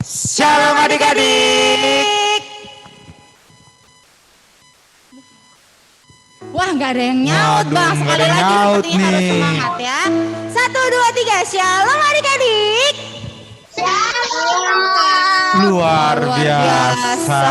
Shalom adik-adik. Wah, nggak ada yang nyaut bang. Sekali lagi sepertinya harus semangat ya. 1, 2, 3. Shalom adik-adik. Luar biasa.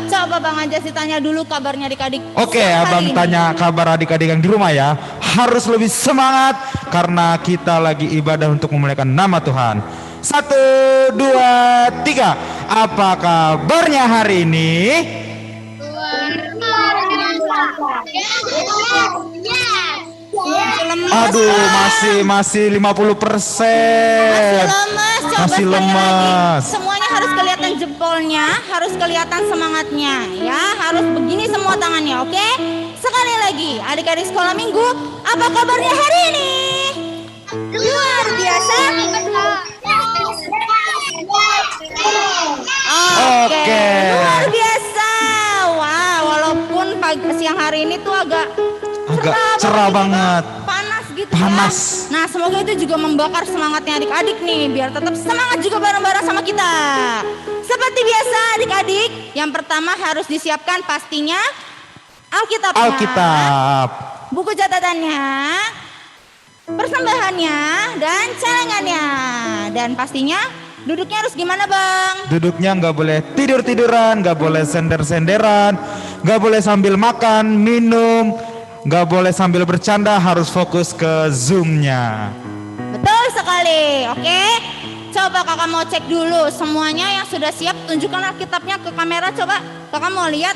Coba Bang Anjas ditanya dulu kabarnya adik-adik. Oke, abang tanya kabar adik-adik yang di rumah ya. Harus lebih semangat karena kita lagi ibadah untuk memuliakan nama Tuhan. 1, 2, 3. Apa kabarnya hari ini? Aduh, masih 50%. Masih lemes. Coba lemes. Semuanya harus kelihatan jempolnya, harus kelihatan semangatnya ya. Harus begini semua tangannya, oke? Sekali lagi, adik-adik sekolah minggu, apa kabarnya hari ini? Luar biasa. Oke. Luar biasa. Wah, walaupun siang hari ini tuh agak cerah banget. Panas gitu Panas. ya. Nah, semoga itu juga membakar semangatnya adik-adik nih, biar tetap semangat juga bareng-bareng sama kita. Seperti biasa adik-adik, yang pertama harus disiapkan pastinya Alkitabnya. Alkitab. Buku catatannya, persembahannya, dan celengannya. Dan pastinya duduknya harus gimana bang? Duduknya nggak boleh tidur-tiduran, nggak boleh sender-senderan, nggak boleh sambil makan, minum, nggak boleh sambil bercanda, harus fokus ke zoomnya. Betul sekali, oke? Coba kakak mau cek dulu semuanya yang sudah siap, tunjukkan Alkitabnya ke kamera, coba kakak mau lihat.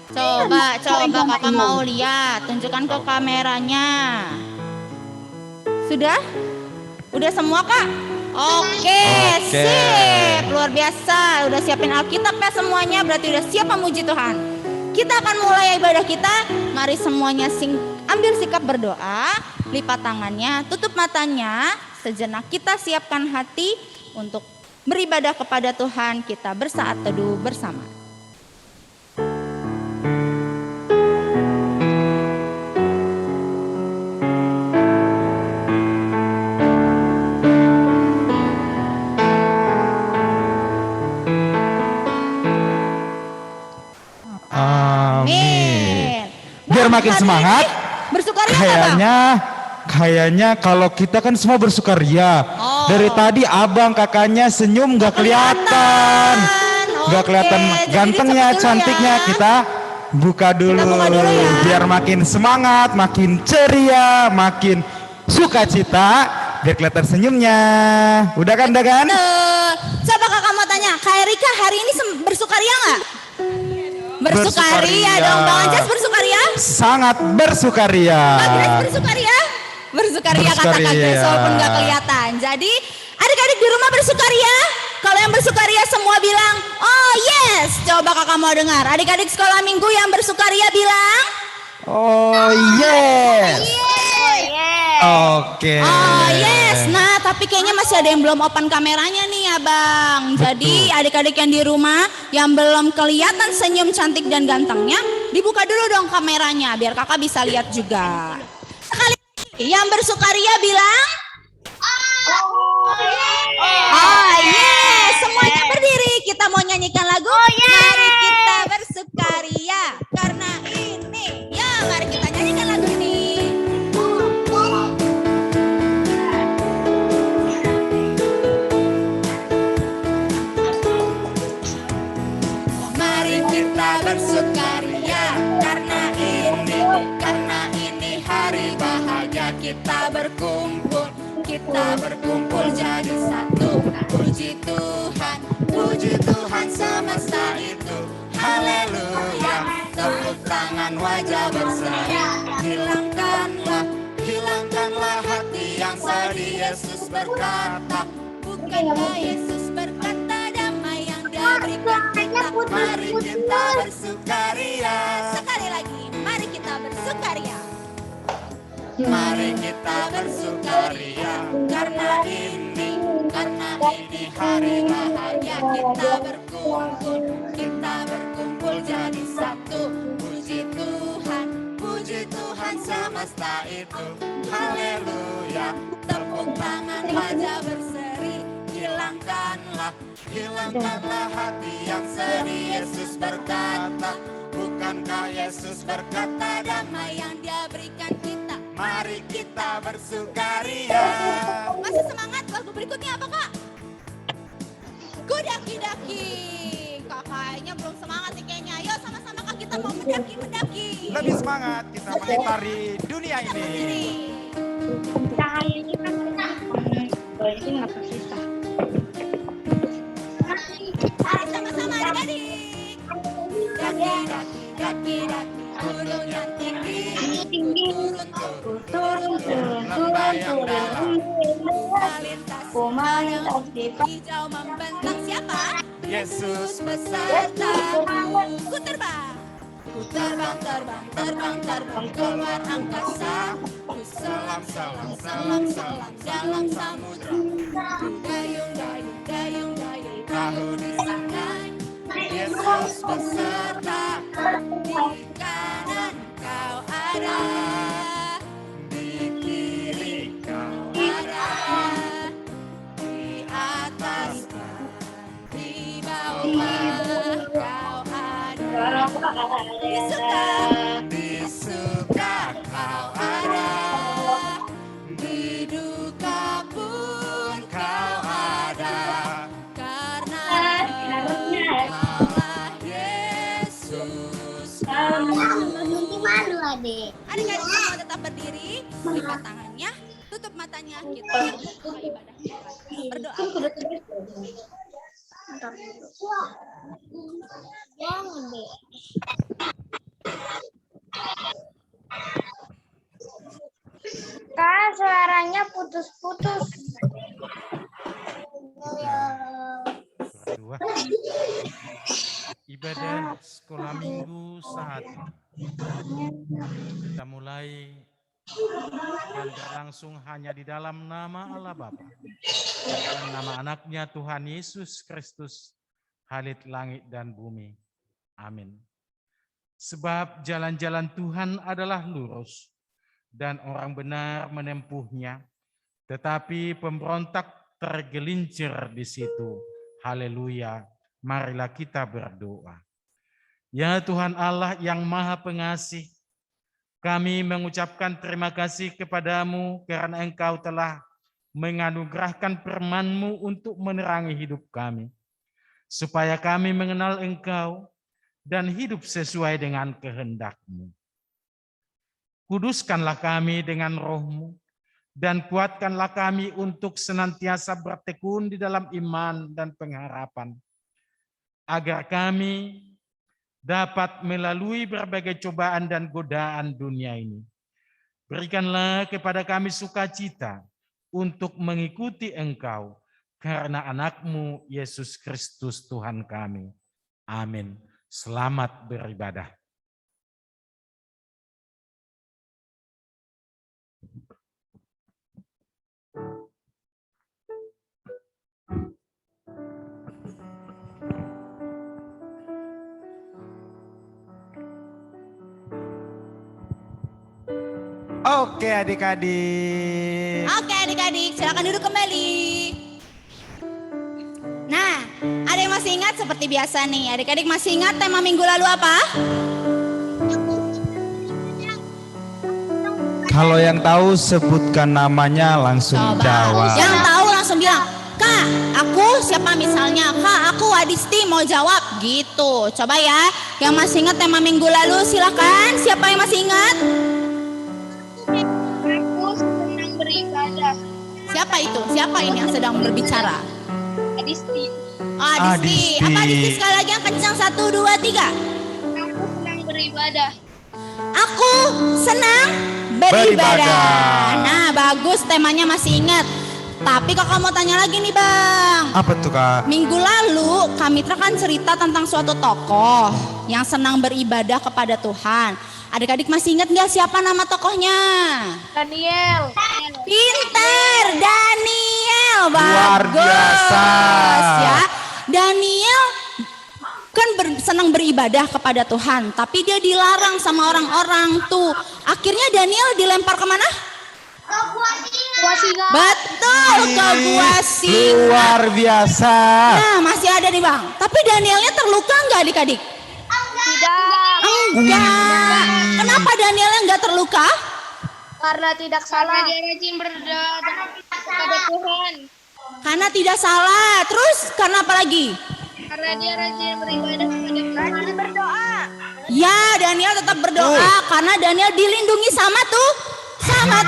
Coba kakak mau lihat, tunjukkan ke kameranya. Sudah? Udah semua kak? Oke, sip, luar biasa. Udah siapin Alkitabnya semuanya, berarti udah siap memuji Tuhan. Kita akan mulai ibadah kita. Mari semuanya ambil sikap berdoa, lipat tangannya, tutup matanya. Sejenak kita siapkan hati untuk beribadah kepada Tuhan. Kita bersaat teduh bersama. Biar makin semangat. Bersukaria kayaknya kalau kita kan semua bersukaria. Dari tadi abang kakaknya senyum nggak kelihatan. Nggak kelihatan gantengnya, cantiknya. Kita buka dulu ya. Biar makin semangat, makin ceria, makin sukacita. Biar kelihatan senyumnya. Udah kan? Coba kakak mau tanya, Kak Erika hari ini bersukaria nggak? Bersukaria dong, Bang Anjas bersukaria? Sangat bersukaria. Kak Grace bersukaria? Bersukaria kata Kak Grace walaupun nggak kelihatan. Jadi adik-adik di rumah bersukaria? Kalau yang bersukaria semua bilang, oh yes. Coba kakak mau dengar, adik-adik sekolah minggu yang bersukaria bilang, oh yes. Oke. Oh yes. Nah tapi kayaknya masih ada yang belum open kameranya nih abang. Jadi adik-adik yang di rumah yang belum kelihatan senyum cantik dan gantengnya, dibuka dulu dong kameranya biar kakak bisa lihat juga. Sekali lagi, yang bersukaria bilang, oh yes. Semuanya berdiri, kita mau nyanyikan lagu. Mari kita bersukaria karena ini. Ya mari kita nyanyikan lagu ini. Kita bersukaria karena ini hari bahagia. Kita berkumpul jadi satu. Puji Tuhan semesta itu. Haleluya. Tepuk tangan, wajah berseri. Hilangkanlah hati yang sedih. Yesus berkata, bukankah Yesus berkata damai yang diberikan kita. Mari kita bersukaria. Sekali lagi, mari kita bersukaria. Mari kita bersukaria karena ini hari bahagia. Kita berkumpul jadi satu. Puji Tuhan semesta itu. Haleluya. Tepuk tangan, wajah berseri. Hilangkan hilangkanlah hati yang sedih. Yesus berkata, bukankah Yesus berkata, damai yang Dia berikan kita, mari kita bersukaria. Masih semangat? Lagu berikutnya apa kak? Kudaki-daki. Kakaknya belum semangat nih kayaknya. Ayo sama-sama kak, kita mau mendaki-mendaki. Lebih semangat kita mengitari dunia ini. Cahayanya kan berarti nggak tersisa. Mari sama-sama adik-adik. Daki-daki, daki-daki, gunung yang tinggi. Tinggi, turun, Ku melintas di hijau membentang. Siapa? Yesus besertaku. Ku terbang. Ku terbang, terbang, terbang, terbang keluar angkasa. Ku selam, selam, selam, selam dalam samudra. Ku dayung, dayung, dayung, dayung perahu di sana. Yesus beserta, Di kanan kau ada, di kiri kau ada. Di atas dan di bawah kau ada. Di suka, di suka kau ada, di duka pun kau ada. karena Allah Yesus. malu adik. adik-adik semua tetap berdiri, lipat tangannya, tutup matanya, kita mulai ibadah kita. Berdoa. Jangan deh. Kak, suaranya putus-putus. Dua. Ibadah sekolah minggu saat kita mulai dan berlangsung hanya di dalam nama Allah Bapa dan nama anaknya Tuhan Yesus Kristus, Khalid langit dan bumi. Amin. Sebab jalan-jalan Tuhan adalah lurus dan orang benar menempuhnya, tetapi pemberontak tergelincir di situ. Haleluya. Marilah kita berdoa. Ya Tuhan Allah yang Maha Pengasih, kami mengucapkan terima kasih kepadamu karena Engkau telah menganugerahkan firman-Mu untuk menerangi hidup kami, supaya kami mengenal Engkau dan hidup sesuai dengan kehendak-Mu. Kuduskanlah kami dengan Roh-Mu, dan kuatkanlah kami untuk senantiasa bertekun di dalam iman dan pengharapan, agar kami dapat melalui berbagai cobaan dan godaan dunia ini. Berikanlah kepada kami sukacita untuk mengikuti Engkau, karena anak-Mu Yesus Kristus Tuhan kami. Amin. Selamat beribadah. Oke adik-adik. Oke adik-adik, silakan duduk kembali. Nah, ada yang masih ingat seperti biasa nih. Adik-adik masih ingat tema minggu lalu apa? Kalau yang tahu sebutkan namanya langsung jawab. Yang tahu langsung bilang, Kak, aku siapa misalnya? Kak, aku Adisti mau jawab gitu. Coba ya, yang masih ingat tema minggu lalu silakan. Siapa yang masih ingat? Aku senang beribadah. Siapa itu? Siapa ini yang sedang berbicara? Adisti. Oh, Adisti. Adisti. Apa Adisti sekali lagi yang kencang? 1, 2, 3. Aku senang beribadah. Aku senang beribadah. Beribadah. Nah, bagus, temanya masih ingat. Tapi kakak mau tanya lagi nih bang. Apa tuh Kak? Minggu lalu Kak Mitra kan cerita tentang suatu tokoh yang senang beribadah kepada Tuhan. Adik-adik masih ingat nggak siapa nama tokohnya? Daniel. Pintar, Daniel. Luar Bagus biasa. ya. Daniel kan senang beribadah kepada Tuhan, tapi dia dilarang sama orang-orang tuh. Akhirnya Daniel dilempar kemana? Gua singa. Betul, ke gua singa. Luar biasa. Nah, masih ada nih Bang. Tapi Danielnya terluka nggak adik-adik? Tidak. Enggak. Kenapa Danielnya nggak terluka? Karena tidak salah. Karena dia rajin berdoa kepada Tuhan. Karena tidak salah. Terus karena apa lagi? Karena dia rajin beribadah kepada Tuhan. Rajin berdoa. Ya, Daniel tetap berdoa karena Daniel dilindungi sama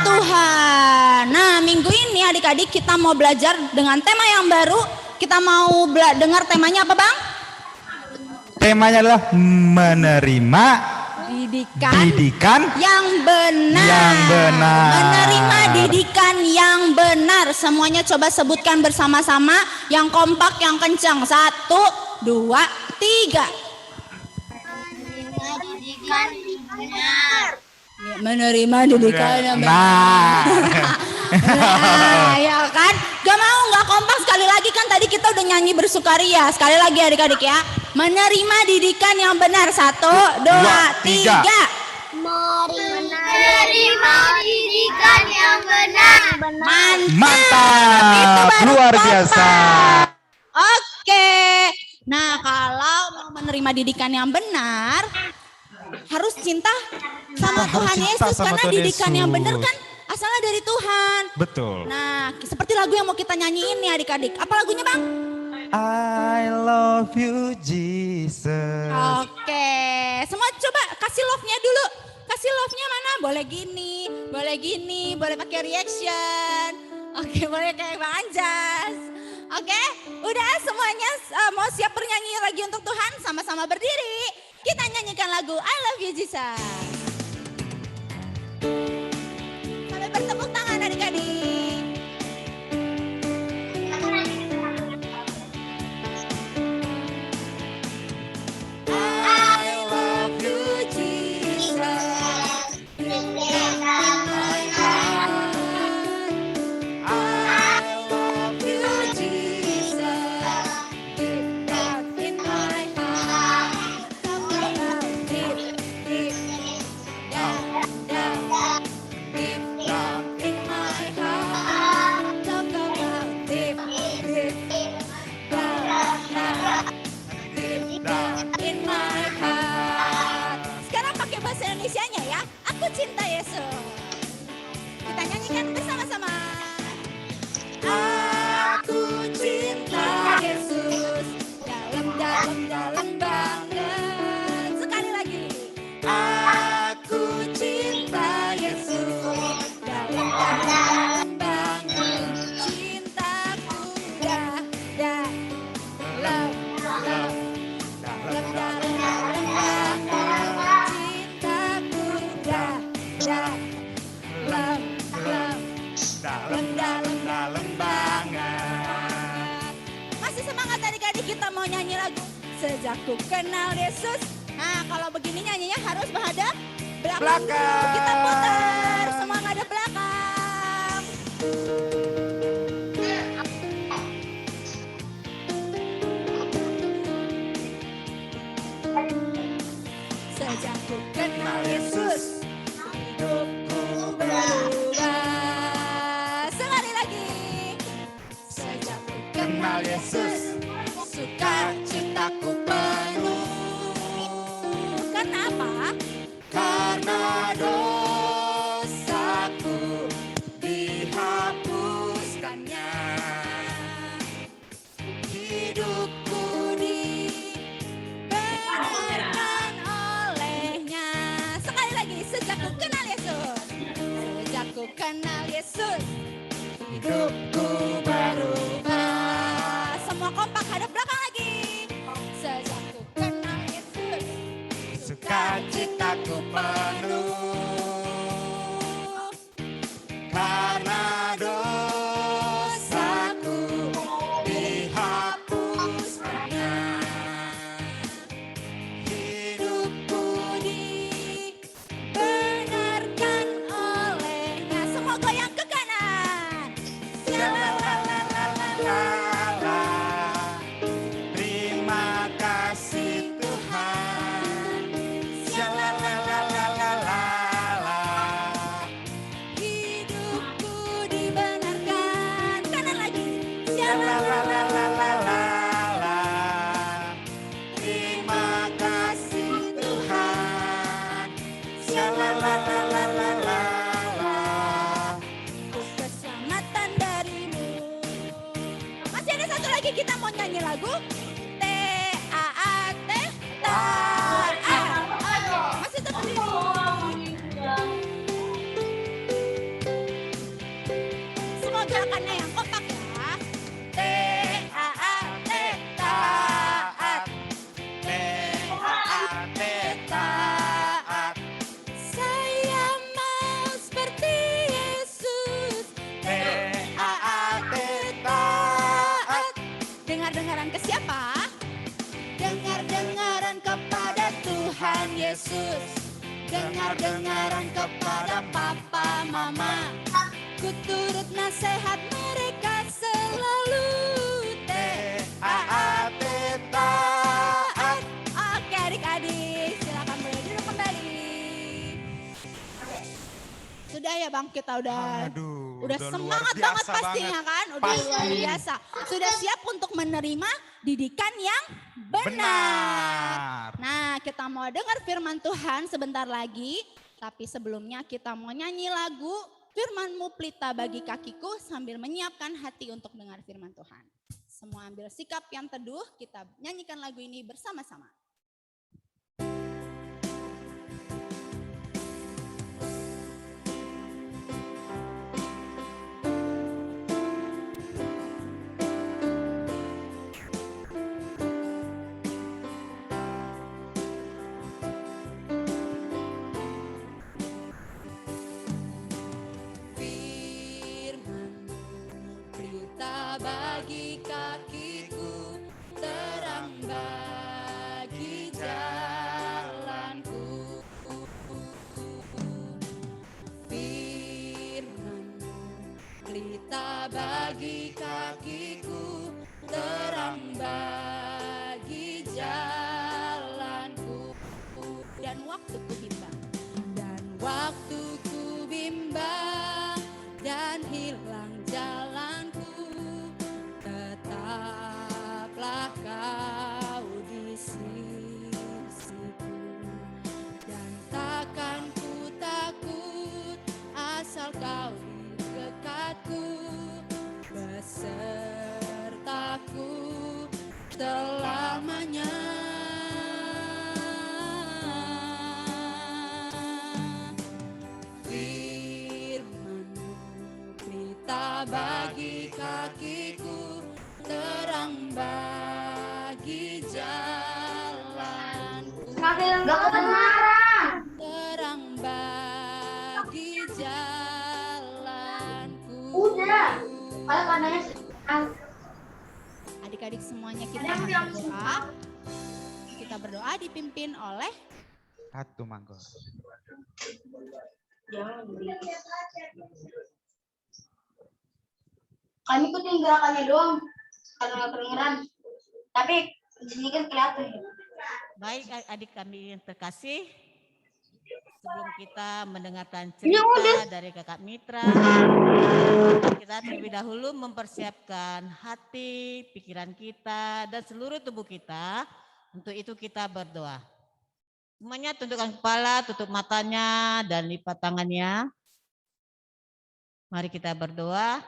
Tuhan. Nah, minggu ini adik-adik kita mau belajar dengan tema yang baru. Kita mau dengar temanya apa, Bang? Temanya adalah menerima didikan yang benar. Menerima didikan yang benar. Semuanya coba sebutkan bersama-sama. Yang kompak, yang kencang. 1, 2, 3. Didikan benar. Menerima didikan yang benar. Nah. Ya kan? Nggak kompak sekali lagi kan tadi kita udah nyanyi bersukaria. Sekali lagi adik-adik ya. Menerima didikan yang benar. 1, 2, 3. Menerima didikan yang benar. Mantap, luar biasa. Oke. Nah, kalau mau menerima didikan yang benar, harus cinta sama Harus Tuhan cinta Yesus. sama Karena Tuhan didikan yang Yesus. benar kan asalnya dari Tuhan. Betul. Nah, seperti lagu yang mau kita nyanyiin nih adik-adik. Apa lagunya Bang? I love you Jesus. Oke. Semua coba kasih love-nya dulu. Kasih love-nya mana? Boleh gini, boleh pakai reaction. Oke, boleh kayak Bang Anjas. Oke, udah semuanya mau siap bernyanyi lagi untuk Tuhan? Sama-sama berdiri. Kita nyanyikan lagu I Love You Jesus. Sampai bertepuk tangan adik-adik. I love you Jesus. Sekarang pakai bahasa Indonesianya ya. Aku cinta Yesus. Kita nyanyikan bersama-sama. Aku cinta Yesus. Dalam banget. Sekali lagi. Aku cinta Yesus. Dalam banget. Cintaku dalam banget. Dalam banget. Masih semangat adik-adik, kita mau nyanyi lagu Sejak Ku Kenal Yesus. Nah, kalau begini nyanyinya harus menghadap belakang. Kita putar, semua menghadap belakang. Sejak ku kenal Yesus, hidupku berubah. Sekali lagi. Sejak ku kenal Yesus, sukacitaku penuh. Kenapa? Karena dosaku dihapuskannya, Hidupku dibenarkan olehnya. Sekali lagi, sejak ku kenal Yesus. Sejak ku kenal Yesus, hidupku berubah. Semua kompak hadap belakang lagi. Sejak ku kenal Yesus, sukacitaku penuh. Karena dosaku dihapuskannya, hidupku dibenarkan olehnya. Semua goyang ke kanan. Segala Terima kasih Tuhan. Shalalalalala. Keselamatan darimu. Masih ada satu lagi, kita mau nyanyi lagu T-A-A-T, taat. Masih tetap di semua gerakannya yang kompak ya. T-A-A-T, taat. T-A-A-T, taat. Saya mau seperti Yesus. T-A-A-T, taat. Dengar-dengaran ke siapa? Dengar-dengaran kepada Tuhan Yesus. Dengar-dengaran kepada papa mama. Ku turut nasihat mereka selalu. T-A-A-T, taat. Oke adik-adik, silakan boleh duduk kembali. Sudah ya Bang, kita udah Aduh, udah luar semangat biasa banget pastinya kan? Udah Pasti. luar biasa. Sudah siap untuk menerima didikan yang benar. Benar. Nah, kita mau dengar firman Tuhan sebentar lagi. Tapi sebelumnya kita mau nyanyi lagu Firman-Mu Pelita Bagi Kakiku sambil menyiapkan hati untuk dengar firman Tuhan. Semua ambil sikap yang teduh, kita nyanyikan lagu ini bersama-sama. Pelita bagi kakiku, terang bagi jalanku. Firman-Mu pelita bagi kakiku, terang bagi jalanku. Dan waktu ku bimbang, dan hilang jalanku, tetaplah Kau di sisiku, dan takkan ku takut asal Kau di dekatku, besertaku selamanya. Bagi kakiku, terang bagi jalanku. Gak kedengaran. Terang bagi jalanku. Udah. Kalau pandangnya Adik-adik semuanya kita berdoa. Kita berdoa dipimpin oleh Satu mangga. kami ikutin gerakannya doang karena nggak kedengeran. Tapi di sini kan kelihatan. Baik adik kami yang terkasih, sebelum kita mendengarkan Ini cerita dari kakak Mitra, kita terlebih dahulu mempersiapkan hati, pikiran kita, dan seluruh tubuh kita. Untuk itu kita berdoa. Semuanya tundukkan kepala, tutup matanya, dan lipat tangannya. Mari kita berdoa.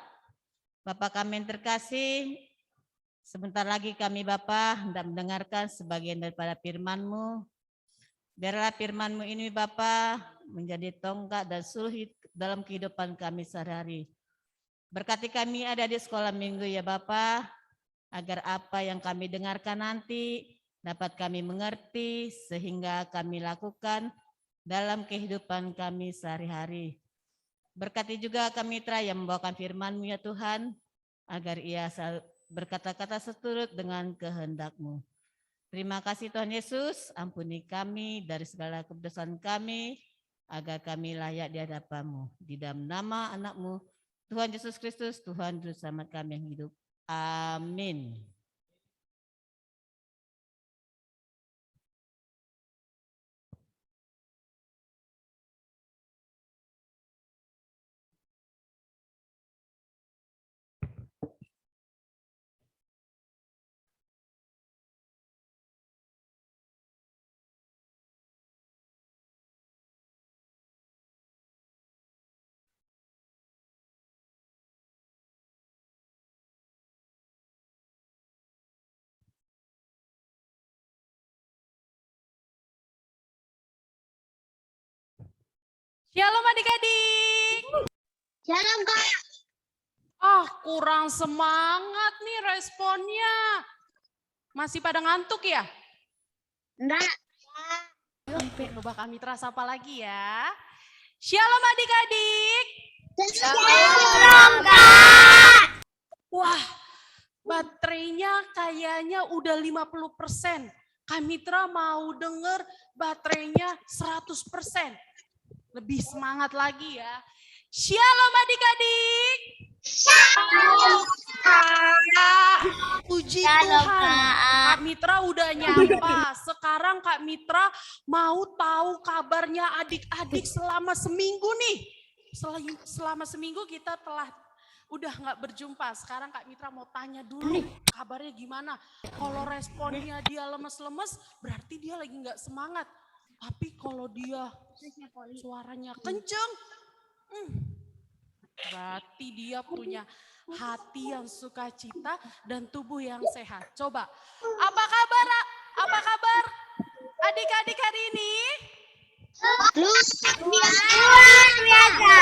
Bapak kami yang terkasih, sebentar lagi kami Bapak hendak mendengarkan sebagian daripada firman-Mu. Biarlah firman-Mu ini Bapak menjadi tonggak dan sulit dalam kehidupan kami sehari-hari. Berkati kami ada di sekolah minggu ya Bapak, agar apa yang kami dengarkan nanti dapat kami mengerti sehingga kami lakukan dalam kehidupan kami sehari-hari. Berkati juga kami Mitra yang membawakan firman-Mu ya Tuhan, agar ia berkata-kata seturut dengan kehendak-Mu. Terima kasih Tuhan Yesus, ampuni kami dari segala keberdosan kami, agar kami layak di hadapan-Mu. Di dalam nama anak-Mu, Tuhan Yesus Kristus, Tuhan Juru Selamat kami yang hidup. Amin. Shalom adik-adik. Shalom Kak. Ah, kurang semangat nih responnya. Masih pada ngantuk ya? Enggak. Coba kami terasa apa lagi ya? Shalom adik-adik. Shalom Kak. Wah, baterainya kayaknya udah 50%. Kak Mitra mau denger baterainya 100%. Lebih semangat lagi ya. Shalom adik-adik. Puji Shalom, Tuhan, Kak. Kak Mitra udah nyapa. Sekarang Kak Mitra mau tahu kabarnya adik-adik selama seminggu nih. Selama seminggu kita udah nggak berjumpa. Sekarang Kak Mitra mau tanya dulu kabarnya gimana. Kalau responnya dia lemes-lemes, berarti dia lagi nggak semangat. Tapi kalau dia suaranya kenceng, berarti dia punya hati yang sukacita dan tubuh yang sehat. Coba, apa kabar adik-adik hari ini? Luar biasa.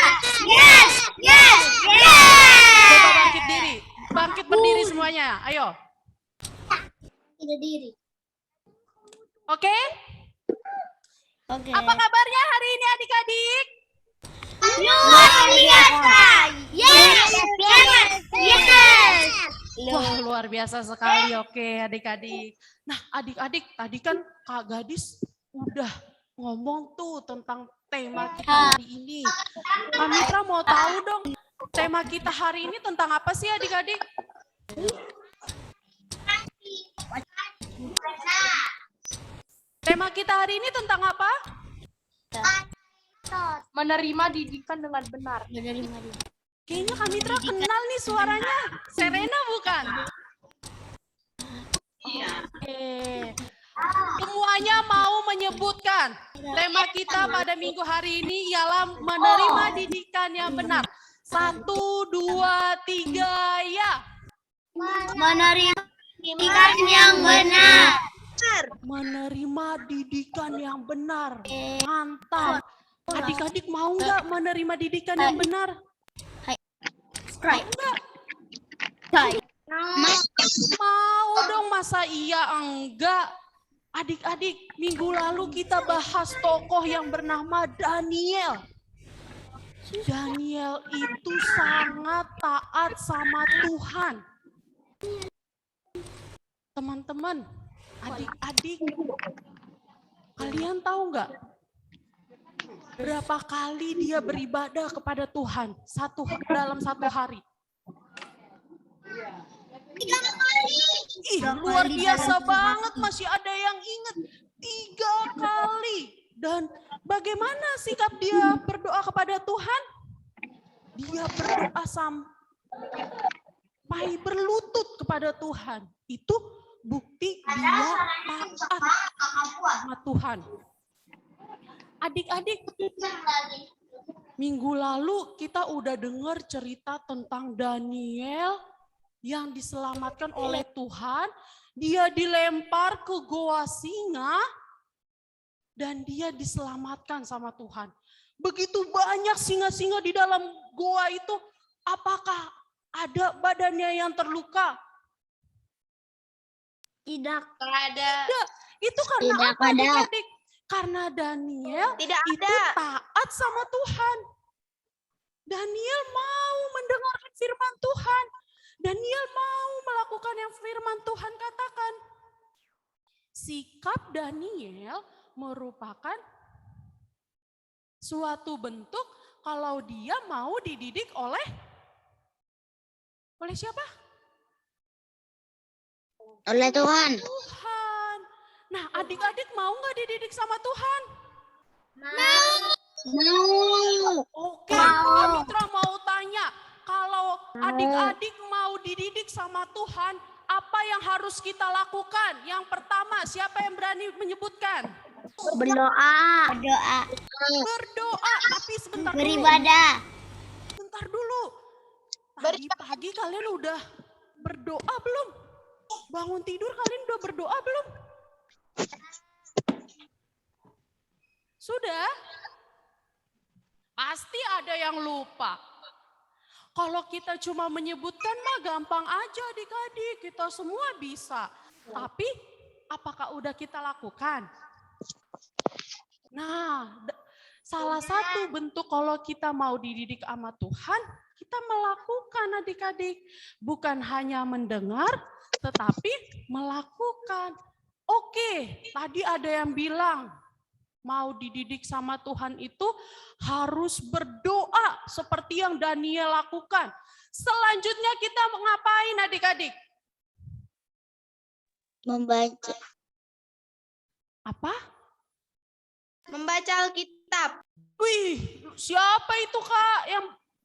Yes, yes, yes. Coba bangkit berdiri semuanya, ayo. Tidak diri. Oke? Oke. Apa kabarnya hari ini adik-adik? Luar biasa. Yes, yes, yes. Wah, luar biasa sekali. Oke, adik-adik. Nah, adik-adik, tadi kan Kak Gadis udah ngomong tuh tentang tema kita hari ini. Kak Mitra mau tahu dong, tema kita hari ini tentang apa sih adik-adik? Tema kita hari ini tentang apa? Menerima didikan dengan benar. Kayaknya Kak Mitra kenal nih suaranya. Serena bukan? Oke. Semuanya mau menyebutkan tema kita pada minggu hari ini ialah menerima didikan yang benar. 1, 2, 3, ya. Menerima didikan yang benar. Menerima didikan yang benar. Mantap. Adik-adik mau nggak menerima didikan yang benar? Enggak. Mau dong, masa iya enggak? Adik-adik, minggu lalu kita bahas tokoh yang bernama Daniel. Daniel itu sangat taat sama Tuhan. Teman-teman, adik-adik, kalian tahu nggak berapa kali dia beribadah kepada Tuhan dalam satu hari? 3 kali. Ih, luar biasa banget, masih ada yang ingat 3 kali. Dan bagaimana sikap dia berdoa kepada Tuhan? Dia berdoa sampai berlutut kepada Tuhan. Itu bukti dia taat sama Tuhan. Adik-adik, minggu lalu kita udah dengar cerita tentang Daniel yang diselamatkan oleh Tuhan. Dia dilempar ke goa singa dan dia diselamatkan sama Tuhan. Begitu banyak singa-singa di dalam goa itu, apakah ada badannya yang terluka? Tidak Tidak. Itu karena Tidak apa, ada. adik-adik? Karena Daniel Tidak itu taat sama Tuhan. Daniel mau mendengarkan firman Tuhan. Daniel mau melakukan yang firman Tuhan katakan. Sikap Daniel merupakan suatu bentuk kalau dia mau dididik oleh siapa? oleh Tuhan. Tuhan. Nah, adik-adik mau nggak dididik sama Tuhan? Mau. Oke, Kak Mitra mau tanya, kalau adik-adik mau dididik sama Tuhan, apa yang harus kita lakukan? Yang pertama, siapa yang berani menyebutkan? Berdoa. Berdoa, tapi sebentar dulu. Beribadah. Sebentar dulu. Tadi pagi kalian udah berdoa belum? Bangun tidur kalian udah berdoa belum? Sudah? Pasti ada yang lupa. Kalau kita cuma menyebutkan mah gampang aja adik-adik, kita semua bisa. Tapi apakah udah kita lakukan? Nah, salah satu bentuk kalau kita mau dididik sama Tuhan, kita melakukan adik-adik. Bukan hanya mendengar, tetapi melakukan. Oke, tadi ada yang bilang, mau dididik sama Tuhan itu harus berdoa seperti yang Daniel lakukan. Selanjutnya kita ngapain adik-adik? Membaca. Apa? Membaca Alkitab. Wih, siapa itu Kak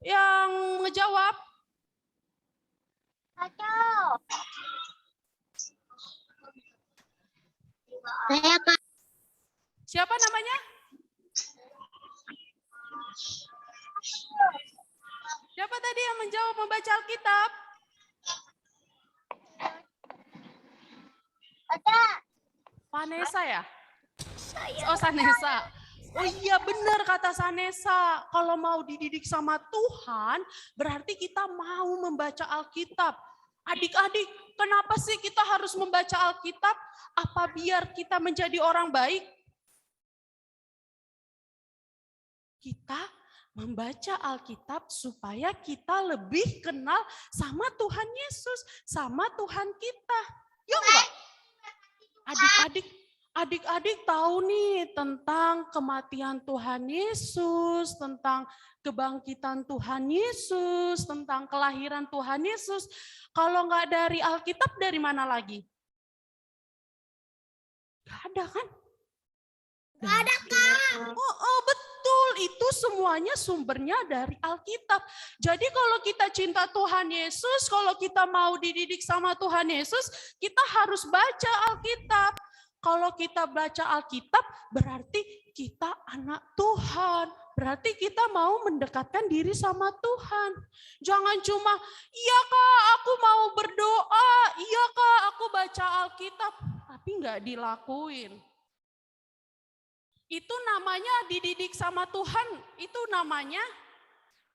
yang ngejawab? Saya Kak. Siapa namanya? Siapa tadi yang menjawab membaca Alkitab? Vanessa ya? Oh, Sanesa. Oh iya benar kata Sanesa. Kalau mau dididik sama Tuhan, berarti kita mau membaca Alkitab. Adik-adik, kenapa sih kita harus membaca Alkitab? Apa biar kita menjadi orang baik? Kita membaca Alkitab supaya kita lebih kenal sama Tuhan Yesus, sama Tuhan kita. Ya enggak? Adik-adik tahu nih tentang kematian Tuhan Yesus, tentang kebangkitan Tuhan Yesus, tentang kelahiran Tuhan Yesus. Kalau nggak dari Alkitab, dari mana lagi? Nggak ada kan? Nggak ada Kak. Oh, betul, itu semuanya sumbernya dari Alkitab. Jadi kalau kita cinta Tuhan Yesus, kalau kita mau dididik sama Tuhan Yesus, kita harus baca Alkitab. Kalau kita baca Alkitab, berarti kita anak Tuhan. Berarti kita mau mendekatkan diri sama Tuhan. Jangan cuma, iya Kak, aku mau berdoa. Iya Kak, aku baca Alkitab. Tapi nggak dilakuin. Itu namanya dididik sama Tuhan. Itu namanya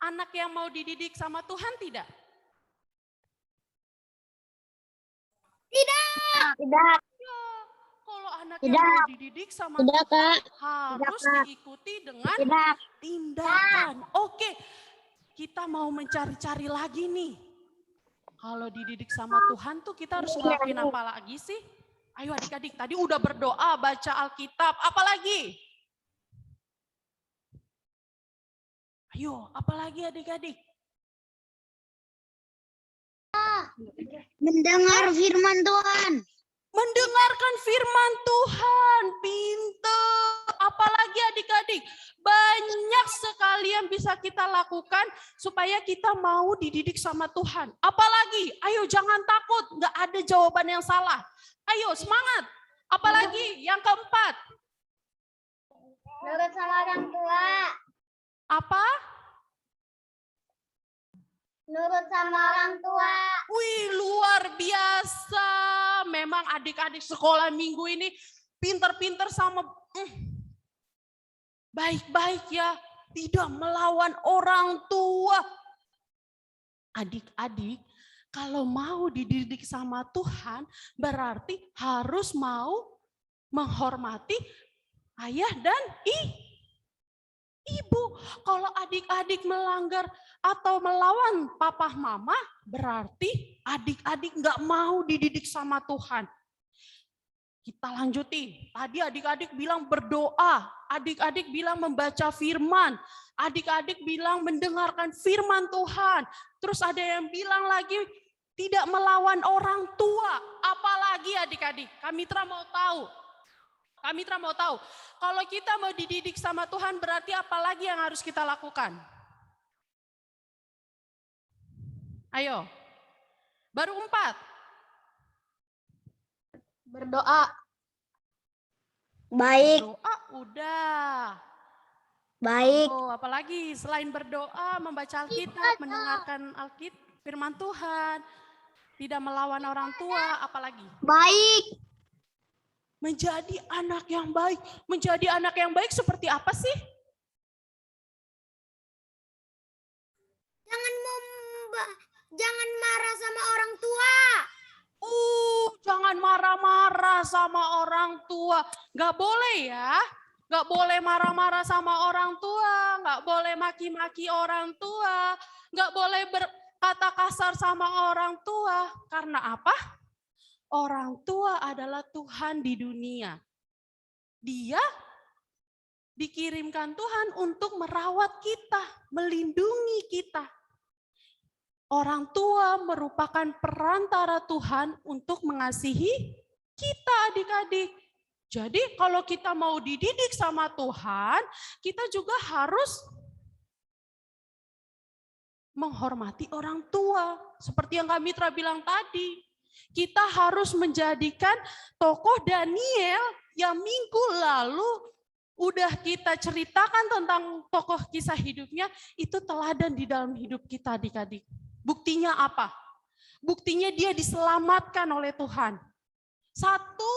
anak yang mau dididik sama Tuhan tidak? Tidak. Kalau anak yang mau dididik sama Tidak, Tuhan Kak. harus Kak. diikuti dengan Tidak. tindakan. Oke, kita mau mencari-cari lagi nih. Kalau dididik sama Tuhan tuh kita harus ngelakuin apa lagi sih? Ayo adik-adik, tadi udah berdoa, baca Alkitab, apa lagi? Ayo, apa lagi adik-adik? Mendengar firman Tuhan. Mendengarkan firman Tuhan, pinter. Apalagi adik-adik, banyak sekali yang bisa kita lakukan supaya kita mau dididik sama Tuhan. Apalagi, ayo jangan takut, nggak ada jawaban yang salah. Ayo semangat. Apalagi yang keempat. Nurut sama orang tua. Apa? Nurut sama orang tua. Wih, luar biasa. Memang adik-adik sekolah minggu ini pinter-pinter sama baik-baik ya. Tidak melawan orang tua. Adik-adik, kalau mau dididik sama Tuhan, berarti harus mau menghormati ayah dan ibu. Kalau adik-adik melanggar atau melawan papa mama, berarti adik-adik nggak mau dididik sama Tuhan. Kita lanjuti. Tadi adik-adik bilang berdoa, adik-adik bilang membaca firman, adik-adik bilang mendengarkan firman Tuhan. Terus ada yang bilang lagi tidak melawan orang tua. Apalagi adik-adik, Kak Mitra mau tahu. Kak Mitra mau tahu, kalau kita mau dididik sama Tuhan berarti apa lagi yang harus kita lakukan? Ayo, baru 4. Berdoa. Baik. Doa udah. Baik. Oh, apalagi selain berdoa, membaca Alkitab, mendengarkan firman Tuhan, tidak melawan orang tua, apalagi? Baik. Menjadi anak yang baik. Menjadi anak yang baik seperti apa sih? jangan marah sama orang tua. Jangan marah-marah sama orang tua. Nggak boleh ya. Nggak boleh marah-marah sama orang tua. Nggak boleh maki-maki orang tua. Nggak boleh berkata kasar sama orang tua. Karena apa? Orang tua adalah Tuhan di dunia. Dia dikirimkan Tuhan untuk merawat kita, melindungi kita. Orang tua merupakan perantara Tuhan untuk mengasihi kita adik-adik. Jadi kalau kita mau dididik sama Tuhan, kita juga harus menghormati orang tua. Seperti yang Kak Mitra bilang tadi. Kita harus menjadikan tokoh Daniel yang minggu lalu udah kita ceritakan tentang tokoh kisah hidupnya, itu teladan di dalam hidup kita adik-adik. Buktinya apa? Buktinya dia diselamatkan oleh Tuhan. Satu,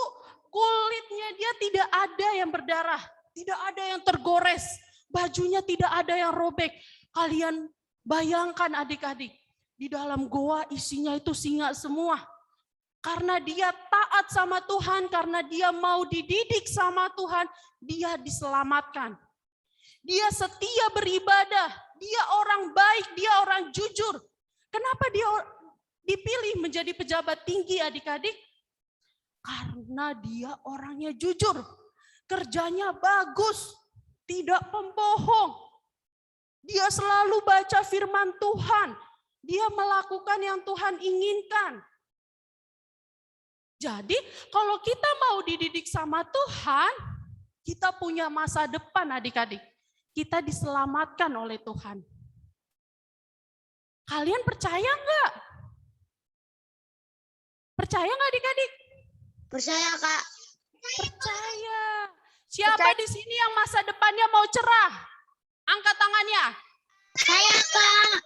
kulitnya dia tidak ada yang berdarah, tidak ada yang tergores, bajunya tidak ada yang robek. Kalian bayangkan adik-adik, di dalam goa isinya itu singa semua. Karena dia taat sama Tuhan, karena dia mau dididik sama Tuhan, dia diselamatkan. Dia setia beribadah, dia orang baik, dia orang jujur. Kenapa dia dipilih menjadi pejabat tinggi adik-adik? Karena dia orangnya jujur, kerjanya bagus, tidak pembohong. Dia selalu baca firman Tuhan, dia melakukan yang Tuhan inginkan. Jadi kalau kita mau dididik sama Tuhan, kita punya masa depan adik-adik. Kita diselamatkan oleh Tuhan. Kalian percaya nggak? Percaya nggak adik-adik? Percaya, Kak. Percaya. Siapa di sini yang masa depannya mau cerah? Angkat tangannya. Saya, Kak.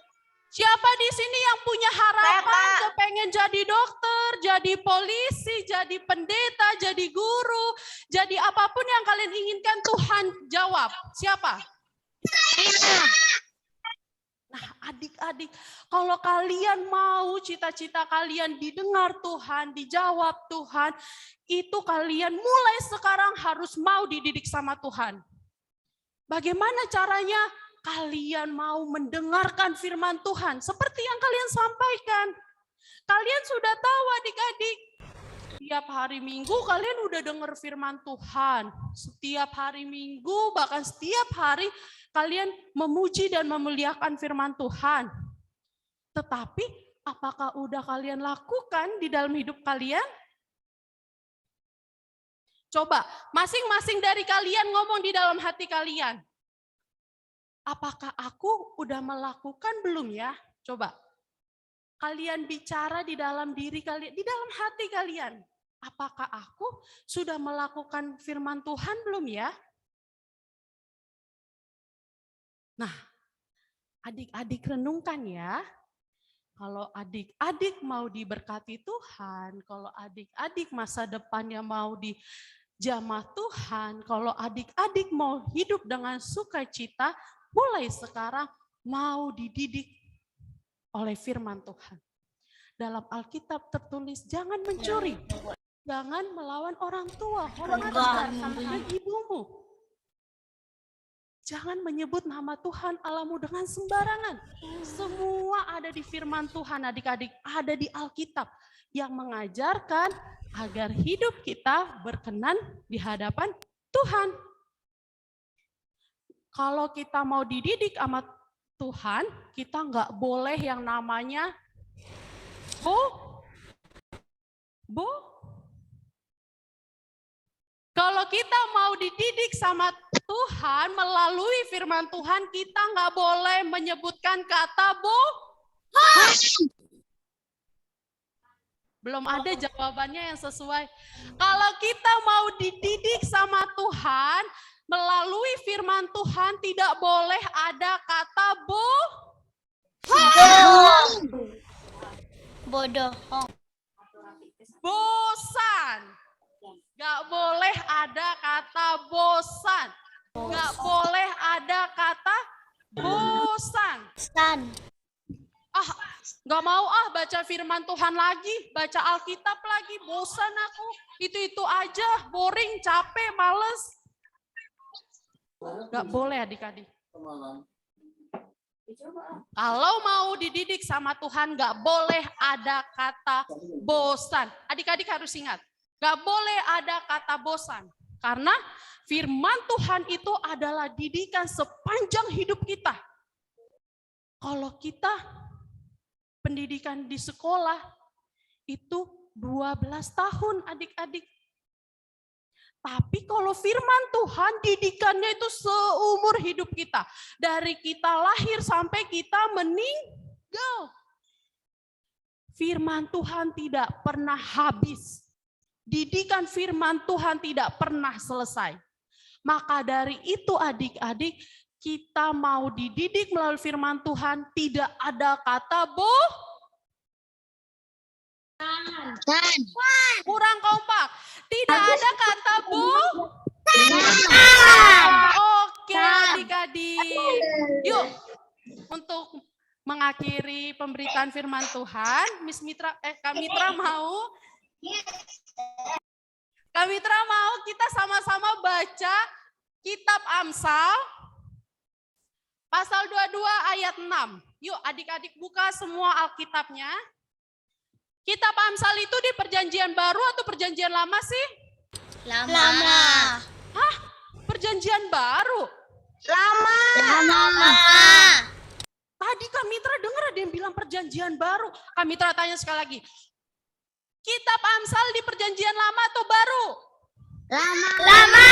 Siapa di sini yang punya harapan kepengen jadi dokter, jadi polisi, jadi pendeta, jadi guru, jadi apapun yang kalian inginkan, Tuhan jawab. Siapa? Nah, adik-adik, kalau kalian mau cita-cita kalian didengar Tuhan, dijawab Tuhan, itu kalian mulai sekarang harus mau dididik sama Tuhan. Bagaimana caranya? Kalian mau mendengarkan firman Tuhan seperti yang kalian sampaikan. Kalian sudah tahu adik-adik, setiap hari Minggu kalian udah dengar firman Tuhan. Setiap hari Minggu, bahkan setiap hari kalian memuji dan memuliakan firman Tuhan. Tetapi apakah udah kalian lakukan di dalam hidup kalian? Coba masing-masing dari kalian ngomong di dalam hati kalian. Apakah aku udah melakukan belum ya? Coba. Kalian bicara di dalam diri kalian, di dalam hati kalian. Apakah aku sudah melakukan firman Tuhan belum ya? Nah, adik-adik renungkan ya. Kalau adik-adik mau diberkati Tuhan, kalau adik-adik masa depannya mau dijamah Tuhan, kalau adik-adik mau hidup dengan sukacita, mulai sekarang mau dididik oleh firman Tuhan. Dalam Alkitab tertulis, jangan mencuri, jangan melawan orang tua, hormatkan sama ibumu. Jangan menyebut nama Tuhan Allahmu dengan sembarangan. Semua ada di firman Tuhan adik-adik, ada di Alkitab yang mengajarkan agar hidup kita berkenan di hadapan Tuhan. Kalau kita mau dididik sama Tuhan, kita nggak boleh yang namanya Kalau kita mau dididik sama Tuhan melalui firman Tuhan, kita nggak boleh menyebutkan kata Belum ada jawabannya yang sesuai. Kalau kita mau dididik sama Tuhan, melalui firman Tuhan tidak boleh ada kata Bodoh. bosan. Gak boleh ada kata bosan. Gak boleh ada kata bosan. Gak mau baca firman Tuhan lagi, baca Alkitab lagi, bosan aku. Itu aja, boring, capek, males. Gak boleh adik-adik. Kalau mau dididik sama Tuhan, gak boleh ada kata bosan. Adik-adik harus ingat, gak boleh ada kata bosan. Karena firman Tuhan itu adalah didikan sepanjang hidup kita. Kalau kita pendidikan di sekolah itu 12 tahun adik-adik. Tapi kalau firman Tuhan didikannya itu seumur hidup kita. Dari kita lahir sampai kita meninggal. Firman Tuhan tidak pernah habis. Didikan firman Tuhan tidak pernah selesai. Maka dari itu adik-adik, kita mau dididik melalui firman Tuhan, tidak ada kata kurang kompak. Tidak ada kata Oke adik-adik. Yuk, untuk mengakhiri pemberitaan firman Tuhan, Kak Mitra mau kita sama-sama baca kitab Amsal pasal 22 ayat 6. Yuk adik-adik buka semua Alkitabnya. Kitab Amsal itu di perjanjian baru atau perjanjian lama sih? Lama. Hah? Perjanjian baru? Lama. Tadi Kak Mitra dengar ada yang bilang perjanjian baru. Kak Mitra tanya sekali lagi. Kitab Amsal di perjanjian lama atau baru? Lama.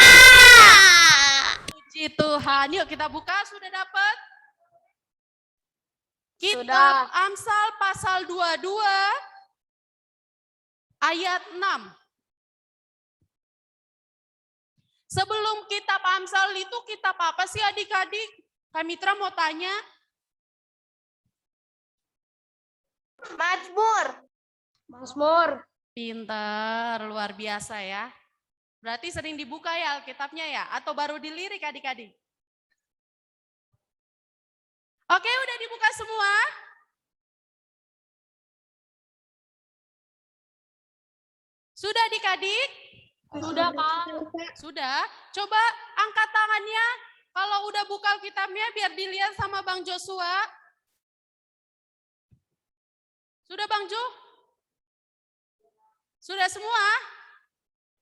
Puji Tuhan. Yuk kita buka, sudah dapat? Kitab Amsal pasal 22 ayat 6. Sebelum kitab Amsal itu kitab apa sih adik-adik? Kak Mitra mau tanya. Mazmur. Pintar, luar biasa ya. Berarti sering dibuka ya Alkitabnya ya? Atau baru dilirik adik-adik? Oke, udah dibuka semua? Sudah adik-adik? Sudah, Kak. Sudah. Coba angkat tangannya. Kalau udah buka Alkitabnya biar dilihat sama Bang Joshua. Sudah Bang Jo? Sudah semua?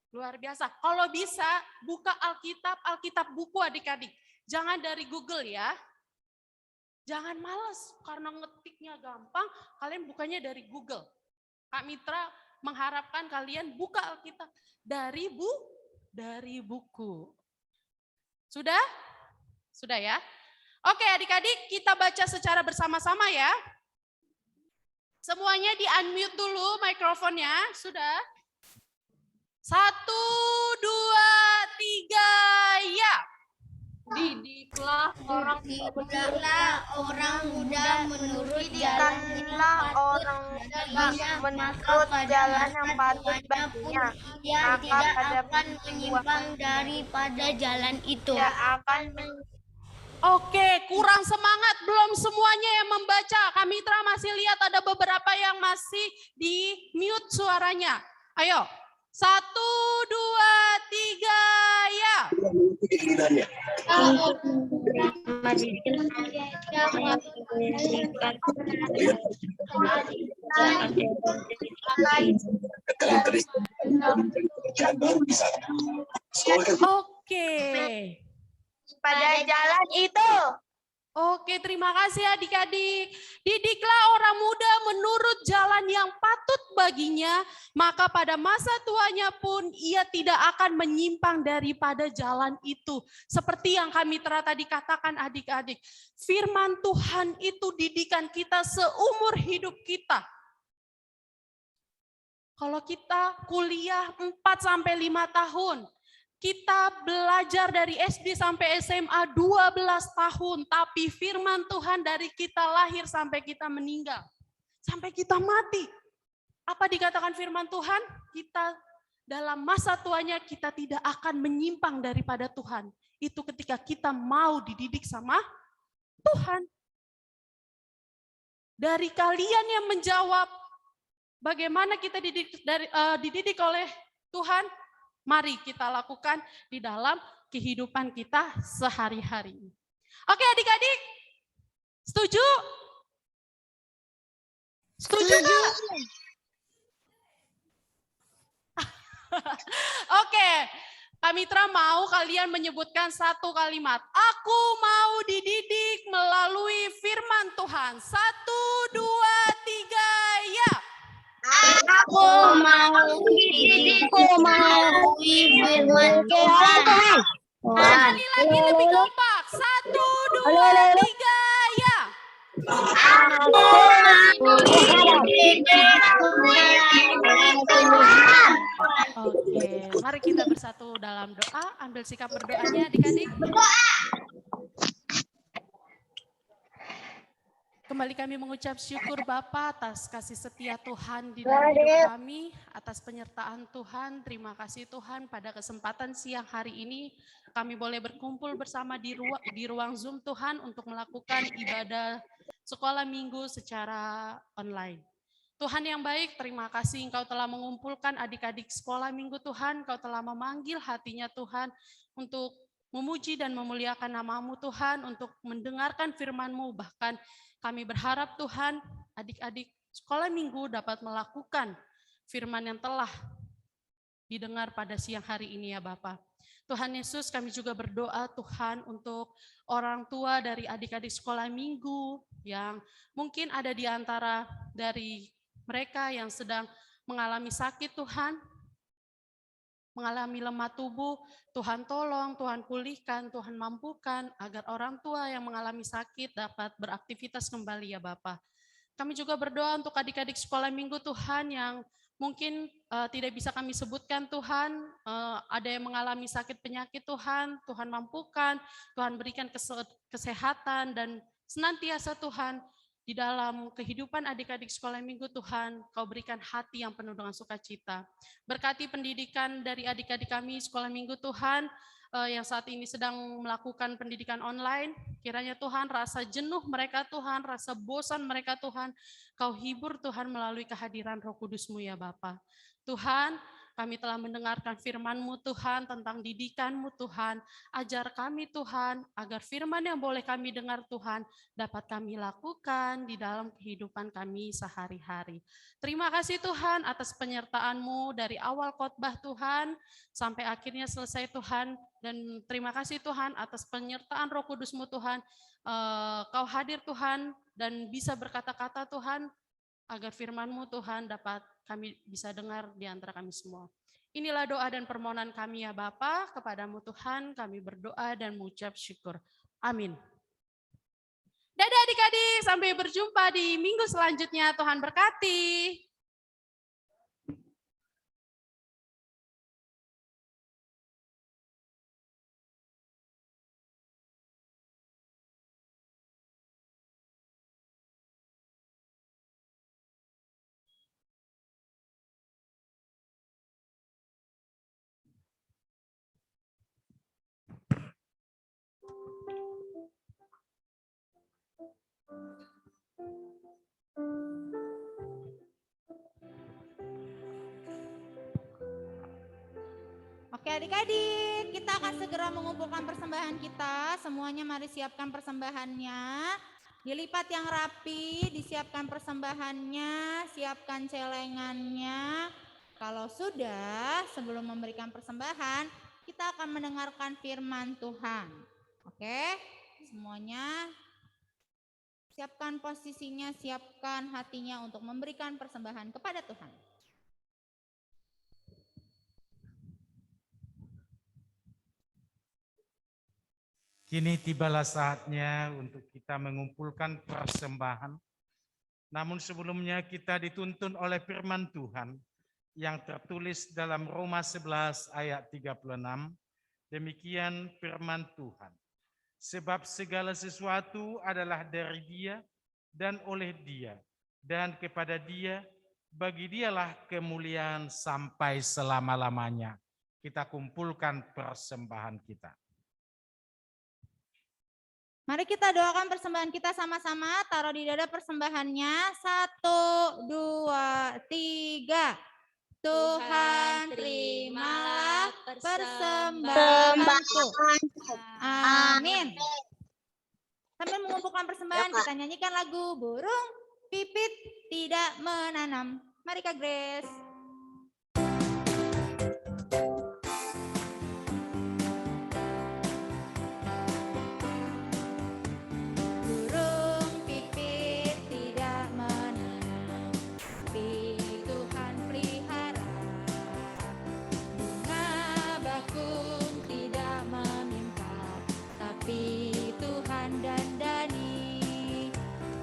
Luar biasa. Kalau bisa buka Alkitab buku adik-adik. Jangan dari Google ya. Jangan malas karena ngetiknya gampang, kalian bukanya dari Google. Kak Mitra mengharapkan kalian buka Alkitab dari buku. Sudah? Sudah ya? Oke adik-adik, kita baca secara bersama-sama ya. Semuanya di-unmute dulu mikrofonnya, sudah? 1, 2, 3, ya. Didiklah orang muda menurut Didiklah orang muda menurut jalan yang patut baginya. Maka pada menyimpang daripada jalan itu. tidak akan Oke, kurang semangat, belum semuanya yang membaca. Kak Mitra masih lihat ada beberapa yang masih di mute suaranya. Ayo, 1, 2, 3, ya. Oke. pada jalan itu. Oke, terima kasih adik-adik. Didiklah orang muda menurut jalan yang patut baginya, maka pada masa tuanya pun ia tidak akan menyimpang daripada jalan itu. Seperti yang kami tadi katakan adik-adik, firman Tuhan itu didikan kita seumur hidup kita. Kalau kita kuliah 4-5 tahun, kita belajar dari SD sampai SMA 12 tahun, tapi firman Tuhan dari kita lahir sampai kita meninggal, sampai kita mati. Apa dikatakan firman Tuhan? Kita dalam masa tuanya kita tidak akan menyimpang daripada Tuhan. Itu ketika kita mau dididik sama Tuhan. Dari kalian yang menjawab bagaimana kita dididik oleh Tuhan, mari kita lakukan di dalam kehidupan kita sehari-hari. Oke adik-adik, setuju? Setuju nggak? Oke, Kak Mitra mau kalian menyebutkan satu kalimat. Aku mau dididik melalui firman Tuhan. 1, 2, 3, ya. Aku mau dididik melalui firman Tuhan. Sekali lagi lebih kompak. 1, 2, 3, ya. Aku mau dididik melalui Tuhan. Oke, mari kita bersatu dalam doa. Ambil sikap berdoanya adik-adik. Kembali kami mengucap syukur Bapa atas kasih setia Tuhan di dalam hidup kami, atas penyertaan Tuhan. Terima kasih Tuhan pada kesempatan siang hari ini kami boleh berkumpul bersama di ruang Zoom Tuhan untuk melakukan ibadah sekolah minggu secara online. Tuhan yang baik, terima kasih Engkau telah mengumpulkan adik-adik sekolah minggu Tuhan, Engkau telah memanggil hatinya Tuhan untuk memuji dan memuliakan nama-Mu Tuhan, untuk mendengarkan firman-Mu, bahkan kami berharap Tuhan adik-adik sekolah minggu dapat melakukan firman yang telah didengar pada siang hari ini ya Bapak. Tuhan Yesus, kami juga berdoa Tuhan untuk orang tua dari adik-adik sekolah minggu yang mungkin ada di antara dari mereka yang sedang mengalami sakit Tuhan, mengalami lemah tubuh, Tuhan tolong, Tuhan pulihkan, Tuhan mampukan agar orang tua yang mengalami sakit dapat beraktivitas kembali ya Bapak. Kami juga berdoa untuk adik-adik sekolah minggu Tuhan yang mungkin tidak bisa kami sebutkan Tuhan, ada yang mengalami sakit penyakit Tuhan, Tuhan mampukan, Tuhan berikan kesehatan dan senantiasa Tuhan di dalam kehidupan adik-adik sekolah minggu Tuhan, Kau berikan hati yang penuh dengan sukacita. Berkati pendidikan dari adik-adik kami sekolah minggu Tuhan, yang saat ini sedang melakukan pendidikan online, kiranya Tuhan rasa jenuh mereka Tuhan, rasa bosan mereka Tuhan, Kau hibur Tuhan melalui kehadiran Roh Kudus-Mu ya Bapa. Tuhan, kami telah mendengarkan firman-Mu Tuhan tentang didikan-Mu Tuhan. Ajar kami Tuhan agar firman yang boleh kami dengar Tuhan dapat kami lakukan di dalam kehidupan kami sehari-hari. Terima kasih Tuhan atas penyertaan-Mu dari awal khotbah Tuhan sampai akhirnya selesai Tuhan. Dan terima kasih Tuhan atas penyertaan Roh Kudus-Mu Tuhan. Kau hadir Tuhan dan bisa berkata-kata Tuhan agar firman-Mu Tuhan dapat kami bisa dengar di antara kami semua. Inilah doa dan permohonan kami ya Bapa, kepadamu Tuhan kami berdoa dan mengucap syukur. Amin. Dadah adik-adik, sampai berjumpa di minggu selanjutnya. Tuhan berkati. Oke adik-adik, kita akan segera mengumpulkan persembahan kita. Semuanya mari siapkan persembahannya. Dilipat yang rapi, disiapkan persembahannya, siapkan celengannya. Kalau sudah, sebelum memberikan persembahan, kita akan mendengarkan firman Tuhan. Oke, semuanya siapkan posisinya, siapkan hatinya untuk memberikan persembahan kepada Tuhan. Kini tibalah saatnya untuk kita mengumpulkan persembahan. Namun sebelumnya kita dituntun oleh firman Tuhan yang tertulis dalam Roma 11 ayat 36. Demikian firman Tuhan. Sebab segala sesuatu adalah dari Dia dan oleh Dia dan kepada Dia, bagi Dialah kemuliaan sampai selama-lamanya. Kita kumpulkan persembahan kita. Mari kita doakan persembahan kita sama-sama. Taruh di dada persembahannya. 1, 2, 3. Tuhan terimalah persembahanku. Amin. Sambil mengumpulkan persembahan, kita nyanyikan lagu Burung Pipit Tidak Menanam. Mari Kak Grace. Burung pipit tidak menanam, tapi Tuhan pelihara. Bunga bakung tidak memimpa, tapi Tuhan dandani.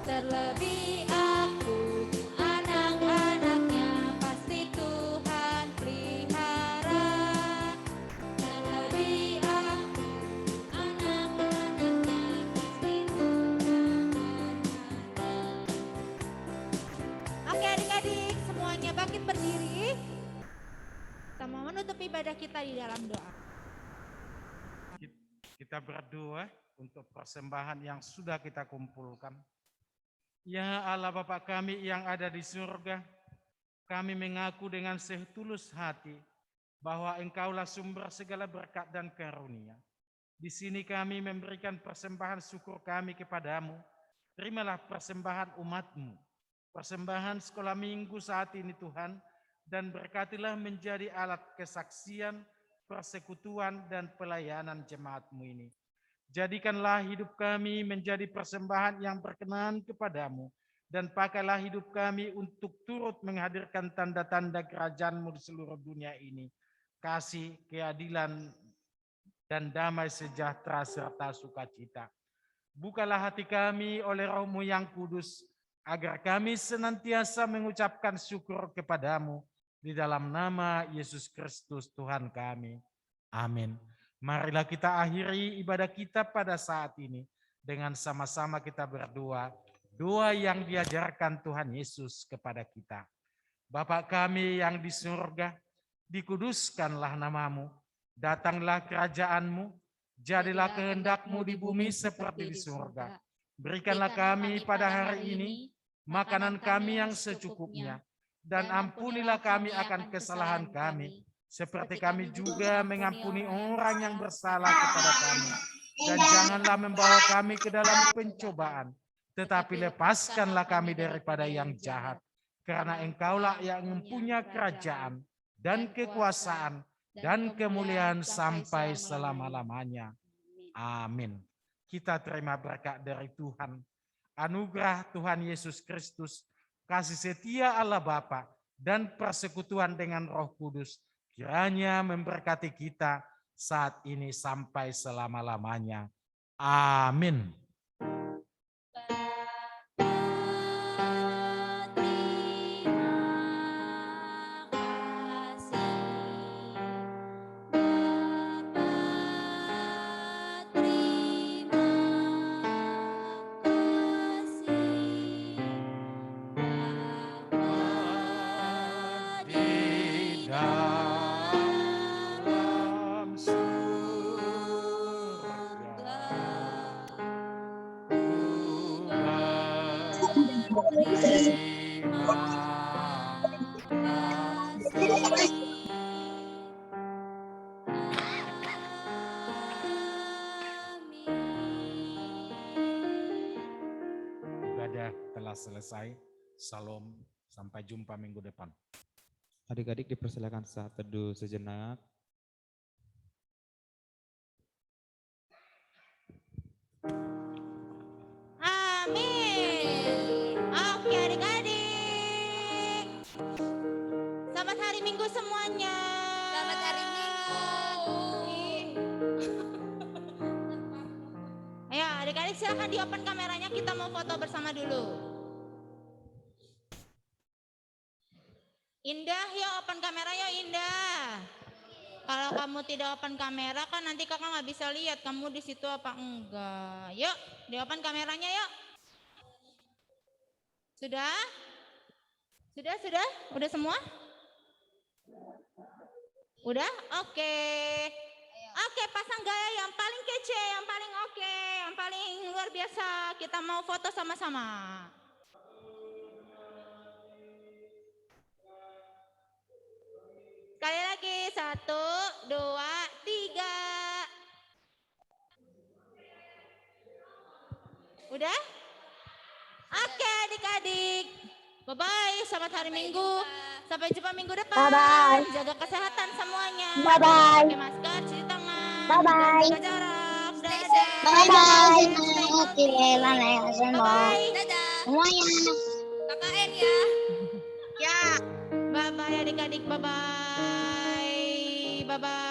Terlebih aku, anak-anaknya, pasti Tuhan pelihara. Terlebih aku, anak-anaknya, pasti Tuhan pelihara. Oke adik-adik, semuanya bangkit berdiri. Kita mau menutup ibadah kita di dalam doa. Kita berdoa untuk persembahan yang sudah kita kumpulkan. Ya Allah Bapa kami yang ada di surga, kami mengaku dengan setulus hati bahwa Engkaulah sumber segala berkat dan karunia. Di sini kami memberikan persembahan syukur kami kepadamu. Terimalah persembahan umat-Mu, persembahan sekolah minggu saat ini Tuhan, dan berkatilah menjadi alat kesaksian, persekutuan, dan pelayanan jemaat-Mu ini. Jadikanlah hidup kami menjadi persembahan yang berkenan kepadamu, dan pakailah hidup kami untuk turut menghadirkan tanda-tanda kerajaan-Mu di seluruh dunia ini. Kasih, keadilan, dan damai sejahtera serta sukacita. Bukalah hati kami oleh Roh-Mu yang kudus, agar kami senantiasa mengucapkan syukur kepadamu di dalam nama Yesus Kristus Tuhan kami. Amin. Marilah kita akhiri ibadah kita pada saat ini dengan sama-sama kita berdoa, doa yang diajarkan Tuhan Yesus kepada kita. Bapa kami yang di surga, dikuduskanlah namamu, datanglah kerajaan-Mu, jadilah kehendak-Mu di bumi seperti di surga. Berikanlah kami pada hari ini makanan kami yang secukupnya, dan ampunilah kami akan kesalahan kami, seperti kami juga mengampuni orang yang bersalah kepada kami. Dan janganlah membawa kami ke dalam pencobaan, tetapi lepaskanlah kami daripada yang jahat. Karena Engkaulah yang mempunyai kerajaan dan kekuasaan dan kemuliaan sampai selama-lamanya. Amin. Kita terima berkat dari Tuhan. Anugerah Tuhan Yesus Kristus, kasih setia Allah Bapa, dan persekutuan dengan Roh Kudus kiranya memberkati kita saat ini sampai selama-lamanya. Amin. Ibadah telah selesai. Salam, sampai jumpa minggu depan. Adik-adik dipersilakan saat teduh sejenak. Amin. Oke adik-adik. Selamat hari Minggu semuanya. Selamat hari Minggu. Ayo adik-adik silakan di open kameranya, kita mau foto bersama dulu. Indah, yuk open kamera yuk Indah. Kalau kamu tidak open kamera kan nanti kakak nggak bisa lihat kamu di situ apa enggak. Yuk, di open kameranya yuk. Sudah? Sudah? Udah semua? Udah? Oke. Ayo. Oke, pasang gaya yang paling kece, yang paling oke, yang paling luar biasa. Kita mau foto sama-sama. Sekali lagi, 1, 2, 3. Udah? Oke adik-adik. Bye-bye, selamat hari Minggu. Sampai jumpa minggu depan. Bye-bye. Jaga kesehatan semuanya. Bye-bye. Pakai masker, cuci tangan. Bye-bye. Jaga jarak. Dadah. Bye-bye. Oke, mana ya semua. Bye-bye. Semuanya. KKN ya. Ya. Bye-bye adik-adik. Bye-bye. Bye-bye.